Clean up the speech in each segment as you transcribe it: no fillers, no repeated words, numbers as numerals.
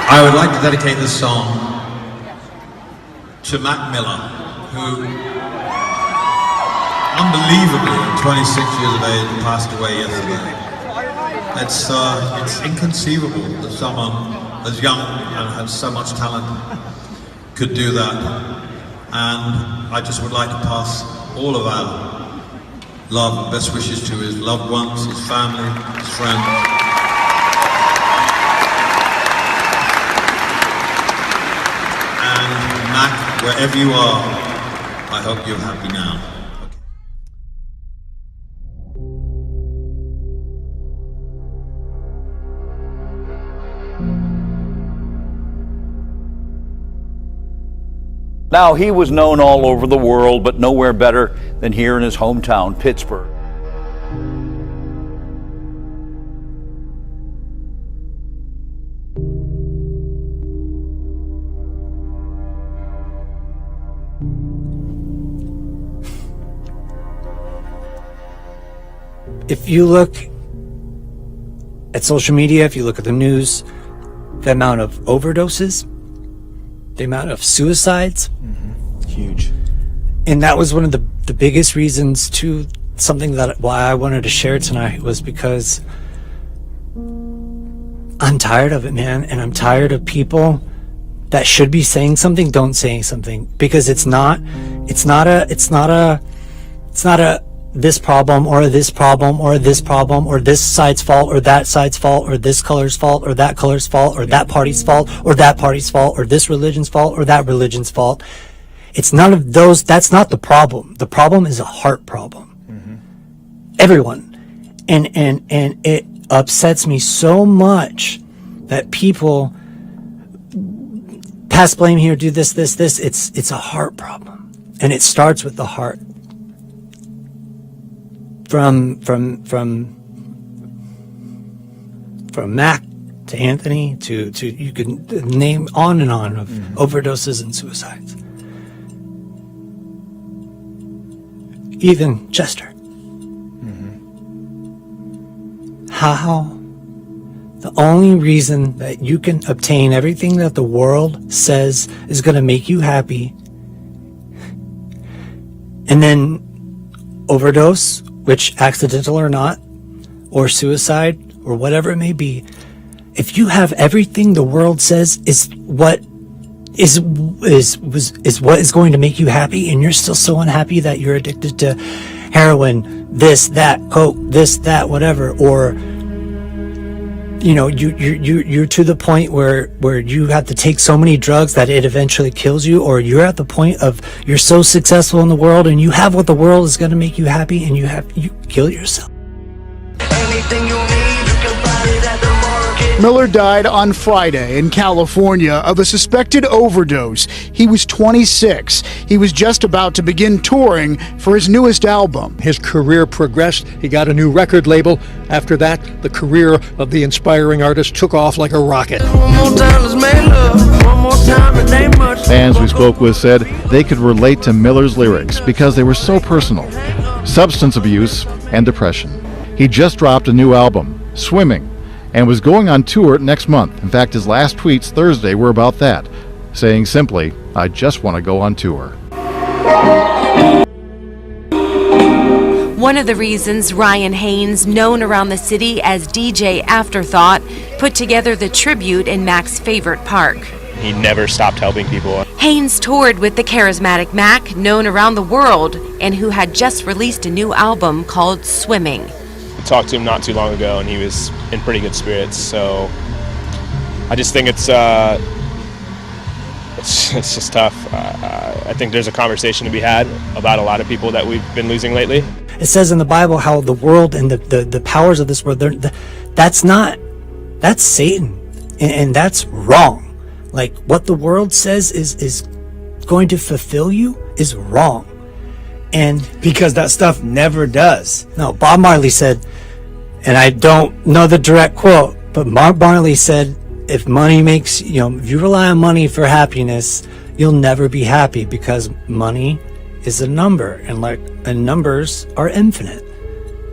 I would like to dedicate this song to Mac Miller, who unbelievably at 26 years of age passed away yesterday. It's inconceivable that someone as young and has so much talent could do that. And I just would like to pass all of our love and best wishes to his loved ones, his family, his friends. And Mac, wherever you are, I hope you're happy now. Now, he was known all over the world, but nowhere better than here in his hometown, Pittsburgh. If you look at social media, if you look at the news, the amount of overdoses, the amount of suicides, huge. And that was one of the biggest reasons to something that why I wanted to share tonight, was because I'm tired of it, man. And I'm tired of people that should be saying something don't say something, because it's not a this problem or this problem or this problem or this side's fault or that side's fault or this color's fault or that color's fault or that party's fault or that party's fault or this religion's fault or that religion's fault. It's none of those. That's not the problem. The problem is a heart problem. Everyone. And it upsets me so much that people pass blame here, do this. It's a heart problem. And it starts with the heart. From Mac to Anthony to you can name on and on of overdoses and suicides. Even Chester. How? The only reason that you can obtain everything that the world says is going to make you happy, and then overdose, which accidental or not, or suicide, or whatever it may be, if you have everything the world says is what is what is going to make you happy, and you're still so unhappy that you're addicted to heroin, this, that, coke, this, that, whatever, or you know, you're to the point where you have to take so many drugs that it eventually kills you, or you're at the point of you're so successful in the world and you have what the world is going to make you happy, and you kill yourself. Anything you need, you can find it at the market. Miller died on Friday in California of a suspected overdose. He was 26. He was just about to begin touring for his newest album. His career progressed. He got a new record label. After that, the career of the inspiring artist took off like a rocket. Fans we spoke with said they could relate to Miller's lyrics because they were so personal. Substance abuse and depression. He just dropped a new album, Swimming, and was going on tour next month. In fact, his last tweets Thursday were about that, saying simply, "I just want to go on tour." One of the reasons Ryan Haynes, known around the city as DJ Afterthought, put together the tribute in Mac's favorite park. He never stopped helping people. Haynes toured with the charismatic Mac, known around the world, and who had just released a new album called Swimming. I talked to him not too long ago, and he was in pretty good spirits. So I just think it's just tough. I think there's a conversation to be had about a lot of people that we've been losing lately. It says in the Bible how the world and the powers of this world, that's Satan, and that's wrong. Like what the world says is going to fulfill you is wrong. And because that stuff never does. No, Bob Marley said, and I don't know the direct quote, but Bob Marley said, if money makes, if you rely on money for happiness, you'll never be happy, because money is a number, and numbers are infinite.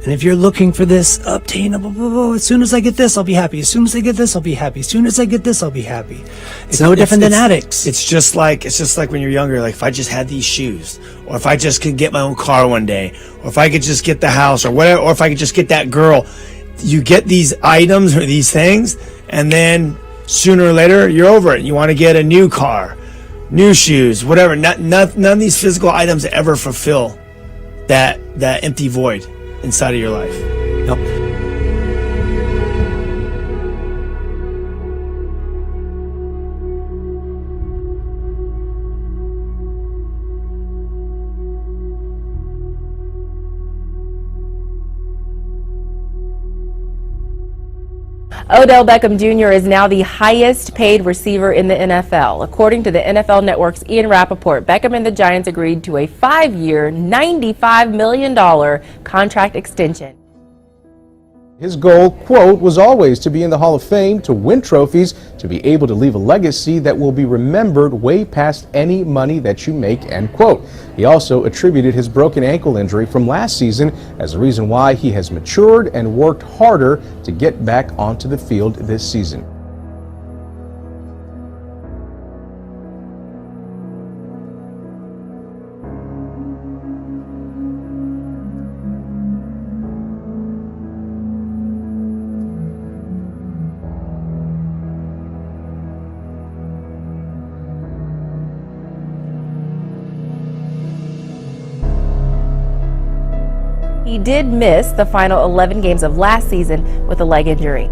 And if you're looking for this obtainable, as soon as I get this, I'll be happy. As soon as I get this, I'll be happy. As soon as I get this, I'll be happy. It's no different than addicts. It's just like when you're younger. Like, if I just had these shoes, or if I just could get my own car one day, or if I could just get the house, or whatever, or if I could just get that girl. You get these items or these things, and then sooner or later you're over it. You want to get a new car, new shoes, whatever. None of these physical items ever fulfill that empty void inside of your life. Nope. Odell Beckham Jr. is now the highest paid receiver in the NFL. According to the NFL Network's Ian Rappaport, Beckham and the Giants agreed to a 5-year, $95 million contract extension. His goal, quote, was always to be in the Hall of Fame, to win trophies, to be able to leave a legacy that will be remembered way past any money that you make, end quote. He also attributed his broken ankle injury from last season as the reason why he has matured and worked harder to get back onto the field this season. He did miss the final 11 games of last season with a leg injury.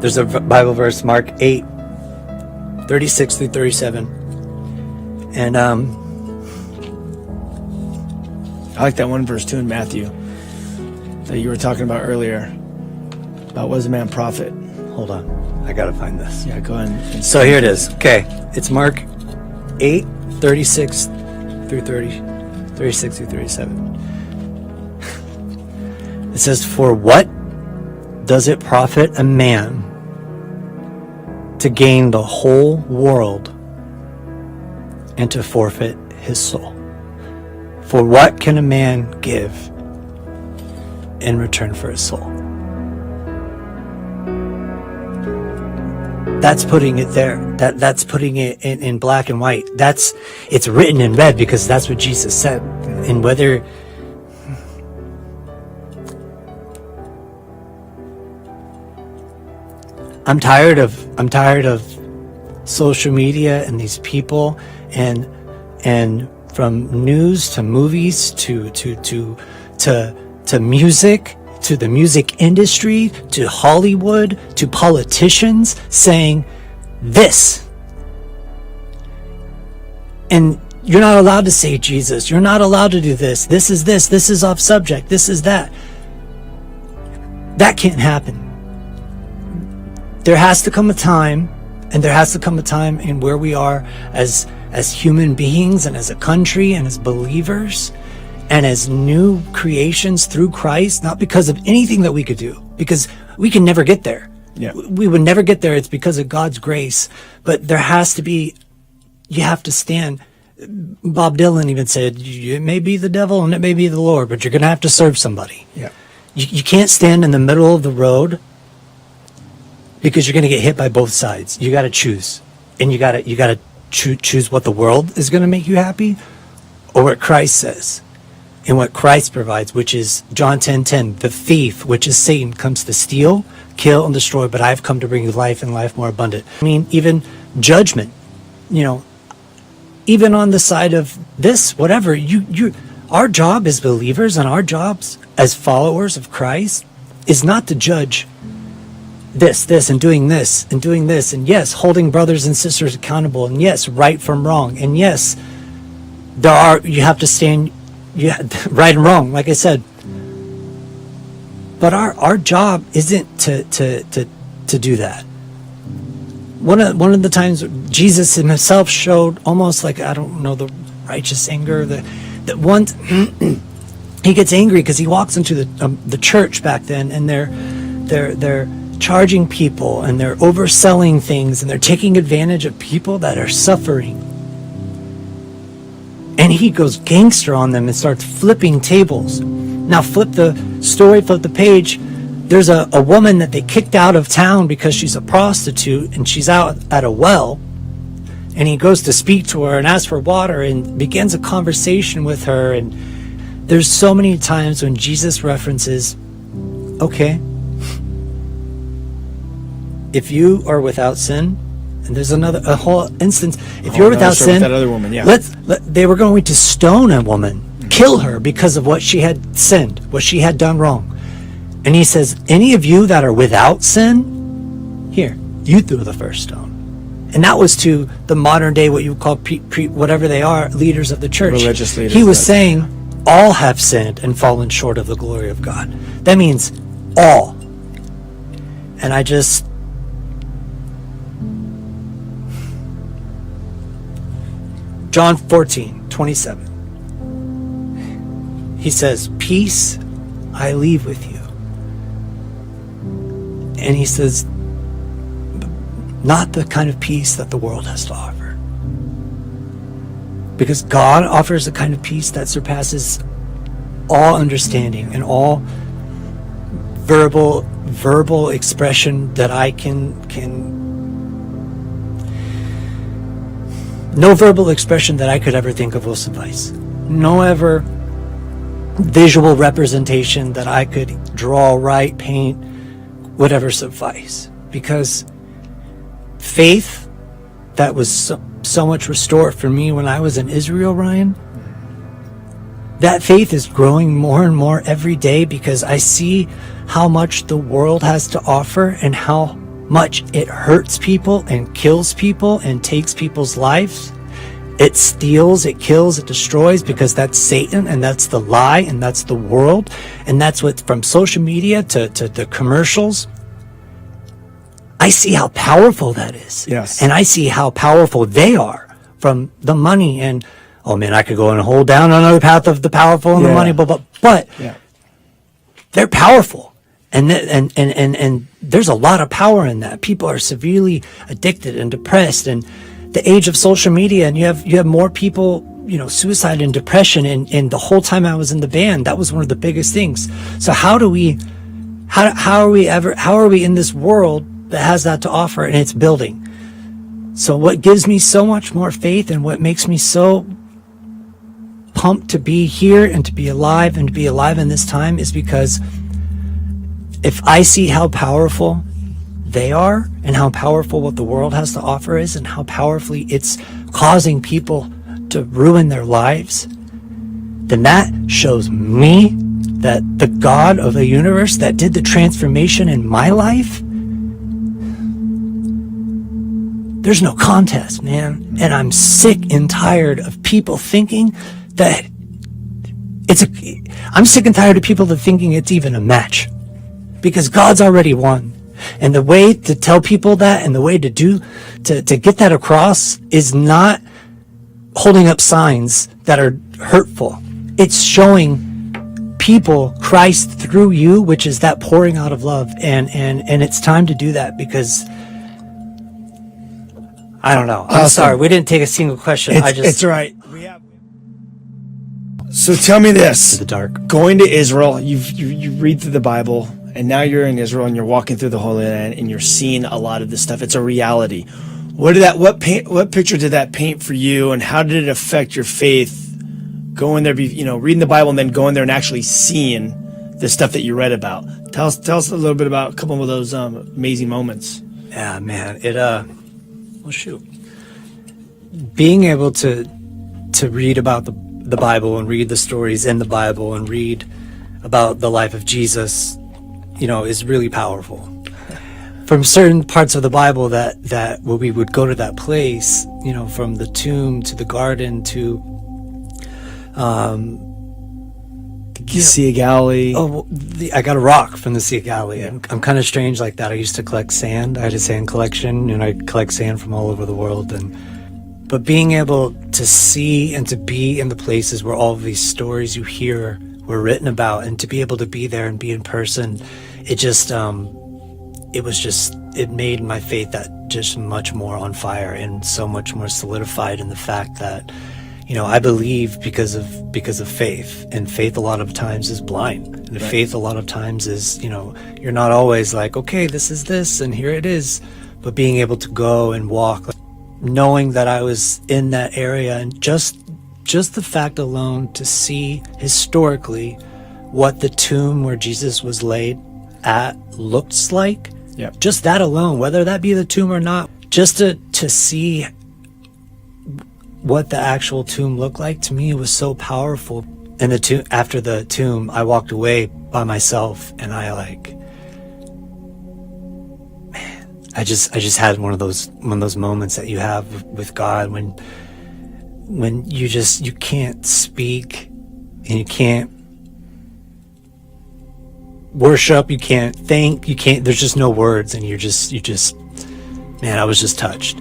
There's a Bible verse, Mark 8, 36 through 37. And I like that one verse too in Matthew that you were talking about earlier. About what is a man prophet? hold on, I gotta find this. Yeah, go ahead. So here it is. Okay, it's Mark 8, 36 through 36 through 37. It says, "For what does it profit a man to gain the whole world and to forfeit his soul? For what can a man give in return for his soul?" That's putting it there. That's putting it in black and white. It's written in red because that's what Jesus said. And whether I'm tired of social media and these people and from news to movies to music, to the music industry, to Hollywood, to politicians saying this. And you're not allowed to say Jesus. You're not allowed to do this. This is off subject. This is that. That can't happen. There has to come a time, and there has to come a time in where we are as human beings and as a country and as believers and as new creations through Christ, not because of anything that we could do, because we can never get there. Yeah. We would never get there. It's because of God's grace. But there has to be, you have to stand. Bob Dylan even said, it may be the devil and it may be the Lord, but you're going to have to serve somebody. Yeah. You can't stand in the middle of the road because you're going to get hit by both sides. You got to choose. And you got to choose what the world is going to make you happy or what Christ says. And what Christ provides, which is John 10:10, the thief, which is Satan, comes to steal, kill, and destroy, but I've come to bring you life and life more abundant. I mean, even judgment, even on the side of this, whatever, our job as believers and our jobs as followers of Christ is not to judge this, and doing this, and doing this, and yes, holding brothers and sisters accountable, and yes, right from wrong, and yes, you have to stand, right and wrong, like I said. But our job isn't to do that. One of the times Jesus himself showed almost like, I don't know, the righteous anger, that once he gets angry because he walks into the church back then, and they're charging people, and they're overselling things, and they're taking advantage of people that are suffering. And he goes gangster on them and starts flipping tables. Now flip the page. There's a woman that they kicked out of town because she's a prostitute, and she's out at a well, and he goes to speak to her and ask for water and begins a conversation with her. And there's so many times when Jesus references, okay, if you are without sin, and there's a whole instance, if you're without sin, that other woman, yeah. They were going to stone a woman, kill her because of what she had sinned, what she had done wrong. And he says, any of you that are without sin, here, you threw the first stone. And that was to the modern day, what you would call whatever they are, leaders of the church. Religious leaders. He was saying, all have sinned and fallen short of the glory of God. That means all. And I just... John 14:27. He says, peace I leave with you. And he says, not the kind of peace that the world has to offer. Because God offers a kind of peace that surpasses all understanding and all verbal expression that I can no verbal expression that I could ever think of will suffice. No ever visual representation that I could draw, write, paint, whatever suffice. Because faith that was so much restored for me when I was in Israel, Ryan, that faith is growing more and more every day, because I see how much the world has to offer and how much it hurts people and kills people and takes people's lives. It steals, it kills, it destroys, because that's Satan, and that's the lie, and that's the world, and that's what, from social media to the commercials. I see how powerful that is. Yes. And I see how powerful they are, from the money, and oh man, I could go and hold down another path of the powerful and the money, but yeah, they're powerful. And there's a lot of power in that. People are severely addicted and depressed, and the age of social media, and you have more people, suicide and depression. And the whole time I was in the van, that was one of the biggest things. So how are we in this world that has that to offer, and it's building? So what gives me so much more faith, and what makes me so pumped to be here and to be alive in this time, is because if I see how powerful they are, and how powerful what the world has to offer is, and how powerfully it's causing people to ruin their lives, then that shows me that the God of the universe that did the transformation in my life, there's no contest, man. And I'm sick and tired of people thinking that I'm sick and tired of people that thinking it's even a match. Because God's already won. And the way to tell people that, and the way to get that across, is not holding up signs that are hurtful. It's showing people Christ through you, which is that pouring out of love. And it's time to do that, because I don't know. I'm sorry, we didn't take a single question. It's all right. So tell me this. The dark. Going to Israel, you read through the Bible, and now you're in Israel, and you're walking through the Holy Land, and you're seeing a lot of this stuff. It's a reality. What picture did that paint for you, and how did it affect your faith going there, reading the Bible and then going there and actually seeing the stuff that you read about? Tell us a little bit about a couple of those amazing moments. Yeah, man. Well, shoot. Being able to read about the Bible, and read the stories in the Bible, and read about the life of Jesus, is really powerful. from certain parts of the Bible that where we would go to that place, you know, from the tomb to the garden to Sea of Galilee. Oh, I got a rock from the Sea of Galilee. I'm kind of strange like that. I used to collect sand. I had a sand collection, and I collect sand from all over the world. But being able to see and to be in the places where all of these stories you hear were written about, and to be able to be there and be in person, it just it made my faith that just much more on fire and so much more solidified in the fact that, you know, I believe because of faith, and faith a lot of times is blind, and right. Faith a lot of times is, you know, you're not always like, okay, this is this and here it is, but being able to go and walk, knowing that I was in that area, and just the fact alone to see historically what the tomb where Jesus was laid at looks like. Yep. Just that alone, whether that be the tomb or not, just to see what the actual tomb looked like, to me, it was so powerful. And after the tomb, I walked away by myself, and I just had one of those moments that you have with God when you can't speak, and you can't worship, you can't think, there's just no words, and you just, man, I was just touched.